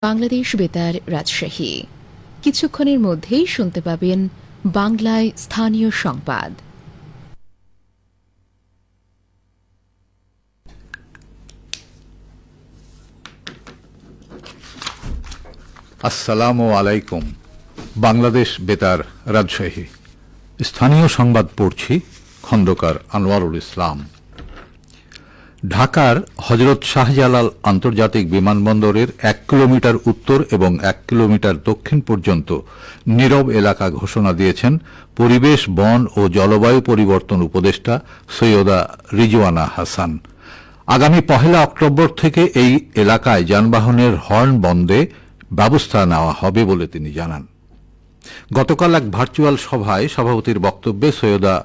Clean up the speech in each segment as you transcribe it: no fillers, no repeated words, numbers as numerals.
বাংলাদেশ বেতার রাজশাহী। কিছুক্ষণের মধ্যেই শুনতে পাবেন বাংলায় স্থানীয় সংবাদ। আসসালামু আলাইকুম। বাংলাদেশ বেতার রাজশাহী স্থানীয় সংবাদ পড়ছি, খন্দকার আনোয়ারুল ইসলাম। ঢাকার হযরত শাহজালাল আন্তর্জাতিক বিমানবন্দরের 1 কিলোমিটার উত্তর এবং 1 কিলোমিটার দক্ষিণ পর্যন্ত নীরব এলাকা ঘোষণা দিয়েছেন পরিবেশ, বন ও জলবায়ু পরিবর্তন উপদেষ্টা সৈয়দা রিজওয়ানা হাসান। আগামী 1 অক্টোবর থেকে এই এলাকায় যানবাহনের হর্ন বন্ধে ব্যবস্থা নেওয়া হবে বলে তিনি জানান। গতকাল এক ভার্চুয়াল সভায় সভাপতির বক্তব্যে সৈয়দা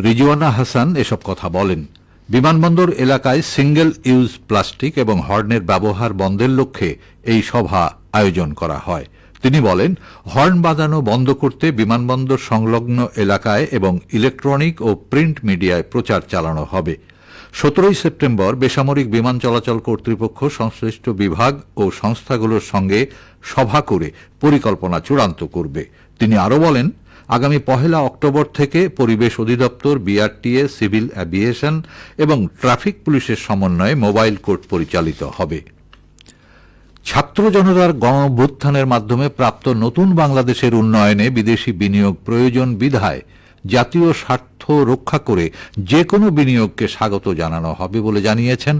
রিজওয়ানা হাসান এসব কথা বলেন। বিমানবন্দর এলাকায় সিঙ্গেল ইউজ প্লাস্টিক এবং হর্নের ব্যবহার বন্ধের লক্ষ্যে এই সভা আয়োজন করা হয়। তিনি বলেন, হর্ন বাজানো বন্ধ করতে বিমানবন্দর সংলগ্ন এলাকায় এবং ইলেকট্রনিক ও প্রিন্ট মিডিয়ায় প্রচার চালানো হবে। 17 সেপ্টেম্বর বেসামরিক বিমান চলাচল কর্তৃপক্ষ সংশ্লিষ্ট বিভাগ ও সংস্থাগুলোর সঙ্গে সভা করে পরিকল্পনা চূড়ান্ত করবে। তিনি আরও বলেন, আগামী 1 অক্টোবর থেকে পরিবেশ অধিদপ্তর, বিআরটিএ, সিভিল অ্যাভিয়েশন এবং ট্রাফিক পুলিশের সমন্বয়ে মোবাইল কোর্ট পরিচালিত হবে। ছাত্র জনতার গণ-অভ্যুত্থানের মাধ্যমে প্রাপ্ত নতুন বাংলাদেশের উন্নয়নে বিদেশি বিনিয়োগ প্রয়োজন বিধায় জাতীয় স্বার্থ রক্ষা করে যে কোনো বিনিয়োগকে স্বাগত জানানো হবে বলে জানিয়েছেন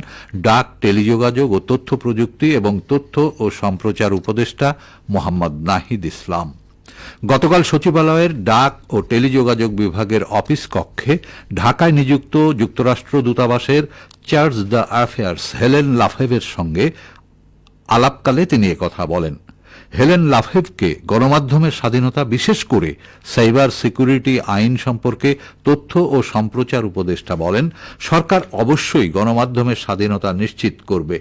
ডাক, টেলিযোগাযোগ ও তথ্য প্রযুক্তি এবং তথ্য ও সম্প্রচার উপদেষ্টা মোহাম্মদ নাহিদ ইসলাম। গতকাল সচিবালয়ের ডাক ও টেলিযোগাযোগ বিভাগের অফিস কক্ষে ঢাকায় নিযুক্ত যুক্তরাষ্ট্র দূতাবাসের চার্জ দ্য অ্যাফেয়ার্স হেলেন লাফেভের সঙ্গে আলাপকালে তিনি একথা বলেন। হেলেন লাফেভকে গণমাধ্যমের স্বাধীনতা, বিশেষ করে সাইবার সিকিউরিটি আইন সম্পর্কে তথ্য ও সম্প্রচার উপদেষ্টা বলেন, সরকার অবশ্যই গণমাধ্যমের স্বাধীনতা নিশ্চিত করবে।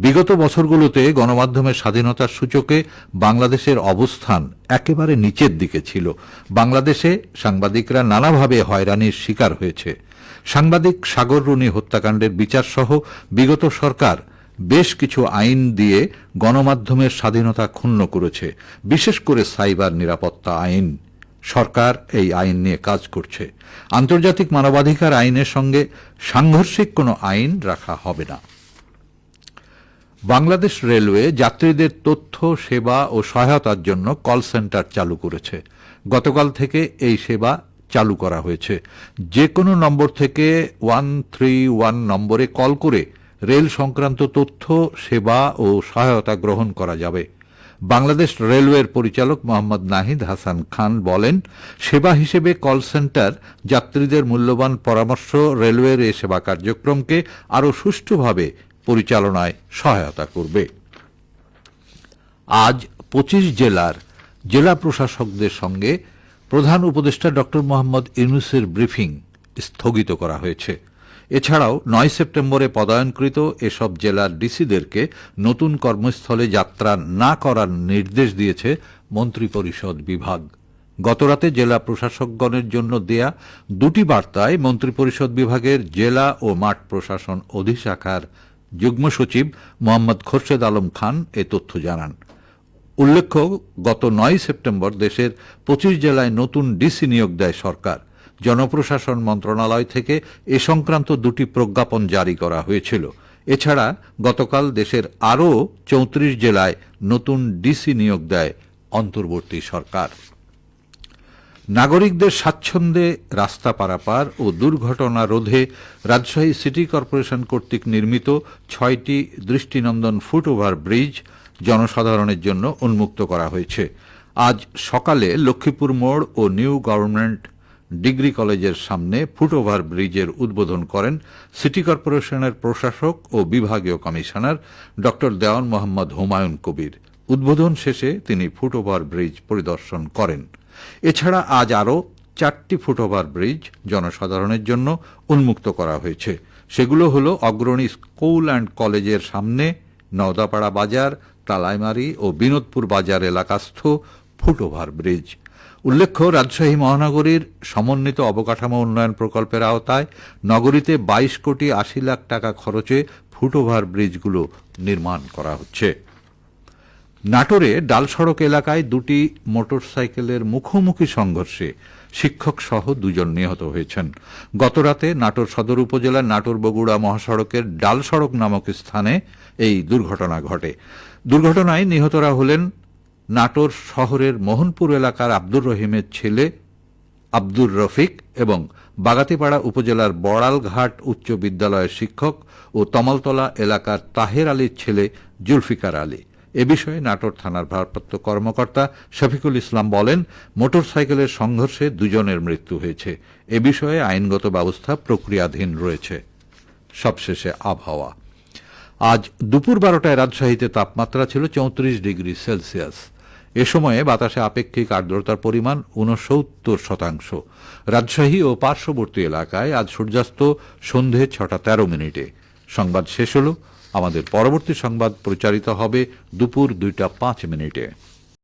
বিগত বছরগুলোতে গণমাধ্যমের স্বাধীনতার সূচকে বাংলাদেশের অবস্থান একেবারে নিচের দিকে ছিল। বাংলাদেশে সাংবাদিকরা নানাভাবে হয়রানির শিকার হয়েছে। সাংবাদিক সাগর রুনি হত্যাকাণ্ডের বিচার সহ বিগত সরকার বেশ কিছু আইন দিয়ে গণমাধ্যমের স্বাধীনতা ক্ষুণ্ণ করেছে, বিশেষ করে সাইবার নিরাপত্তা আইন। সরকার এই আইন নিয়ে কাজ করছে। আন্তর্জাতিক মানবাধিকার আইনের সঙ্গে সাংঘর্ষিক কোনো আইন রাখা হবে না। বাংলাদেশ রেলওয়ে যাত্রীদের তথ্য, সেবা ও সহায়তার জন্য কল সেন্টার চালু করেছে। গতকাল থেকে এই সেবা চালু করা হয়েছে। যে কোনো নম্বর থেকে 131 নম্বরে কল করে রেল সংক্রান্ত তথ্য, সেবা ও সহায়তা গ্রহণ করা যাবে। বাংলাদেশ রেলওয়ের পরিচালক মোহাম্মদ নাহিদ হাসান খান বলেন, সেবা হিসেবে কল সেন্টার যাত্রীদের মূল্যবান পরামর্শ রেলওয়ের এ সেবা কার্যক্রমকে আরও সুষ্ঠুভাবে পরিচালনায় সহায়তা করবে। আজ 25 জেলার জেলা প্রশাসকদের সঙ্গে প্রধান উপদেষ্টা ড মোহাম্মদ ইউনূসের ব্রিফিং স্থগিত করা হয়েছে। এছাড়াও 9 সেপ্টেম্বরে পদায়নকৃত এসব জেলার ডিসিদেরকে নতুন কর্মস্থলে যাত্রা না করার নির্দেশ দিয়েছে মন্ত্রিপরিষদ বিভাগ। গতরাতে জেলা প্রশাসকগণের জন্য দেয়া 2টি বার্তায় মন্ত্রিপরিষদ বিভাগের জেলা ও মাঠ প্রশাসন অধিশাখার যুগ্ম সচিব মোহাম্মদ খোরশেদ আলম খান এ তথ্য জানান। উল্লেখ্য, গত 9 সেপ্টেম্বর দেশের 25 জেলায় নতুন ডিসি নিয়োগ দেয় সরকার। জনপ্রশাসন মন্ত্রণালয় থেকে এ সংক্রান্ত 2টি প্রজ্ঞাপন জারি করা হয়েছিল। এছাড়া গতকাল দেশের আরও 34 জেলায় নতুন ডিসি নিয়োগ দেয় অন্তর্বর্তী সরকার। নাগরিকদের স্বাচ্ছন্দ্যে রাস্তা পারাপার ও দুর্ঘটনা রোধে রাজশাহী সিটি কর্পোরেশন কর্তৃক নির্মিত 6টি দৃষ্টিনন্দন ফুটওভার ব্রিজ জনসাধারণের জন্য উন্মুক্ত করা হয়েছে। আজ সকালে লক্ষ্মীপুর মোড় ও নিউ গভর্নমেন্ট ডিগ্রি কলেজের সামনে ফুটওভার ব্রিজের উদ্বোধন করেন সিটি কর্পোরেশনের প্রশাসক ও বিভাগীয় কমিশনার ড দেওয়ান মোহাম্মদ হুমায়ুন কবির। উদ্বোধন শেষে তিনি ফুটওভার ব্রিজ পরিদর্শন করেন। এছাড়া আজ আরও 4টি ফুটওভার ব্রিজ জনসাধারণের জন্য উন্মুক্ত করা হয়েছে। সেগুলো হল অগ্রণী স্কুল অ্যান্ড কলেজের সামনে, নওদাপাড়া বাজার, তালাইমারি ও বিনোদপুর বাজার এলাকাস্থ ফুটওভার ব্রিজ। উল্লেখ্য, রাজশাহী মহানগরীর সমন্বিত অবকাঠামো উন্নয়ন প্রকল্পের আওতায় নগরীতে 22 কোটি 80 লাখ টাকা খরচে ফুটওভার ব্রিজগুলো নির্মাণ করা হচ্ছে। নাটোরে ডাল সড়ক এলাকায় দুটি মোটরসাইকেলের মুখোমুখি সংঘর্ষে শিক্ষক সহ দুজন নিহত হয়েছেন। গতরাতে নাটোর সদর উপজেলার নাটোর বগুড়া মহাসড়কের ডাল সড়ক নামক স্থানে এই দুর্ঘটনা ঘটে। দুর্ঘটনায় নিহতরা হলেন নাটোর শহরের মোহনপুর এলাকার আব্দুর রহিমের ছেলে আব্দুর রফিক এবং বাগাতিপাড়া উপজেলার বড়ালঘাট উচ্চ বিদ্যালয়ের শিক্ষক ও তমালতলা এলাকার তাহের আলীর ছেলে জুলফিকার আলী। এ বিষয়ে নাটোর থানার ভারপ্রাপ্ত কর্মকর্তা শফিকুল ইসলাম বলেন, মোটরসাইকেলের সংঘর্ষে দুজনের মৃত্যু হয়েছে। এ বিষয়ে আইনগত ব্যবস্থা প্রক্রিয়াধীন রয়েছে। সবশেষে আবহাওয়া। আজ দুপুর 12টায় রাজশাহীতে তাপমাত্রা ছিল 34 ডিগ্রি সেলসিয়াস। এ সময়ে বাতাসে আপেক্ষিক আর্দ্রতার পরিমাণ 69%। রাজশাহী ও পার্শ্ববর্তী এলাকায় আজ সূর্যাস্ত সন্ধে 6টা 13 মিনিটে। সংবাদ শেষ হল। আমাদের পরবর্তী সংবাদ প্রচারিত হবে দুপুর 2টা 5 মিনিটে।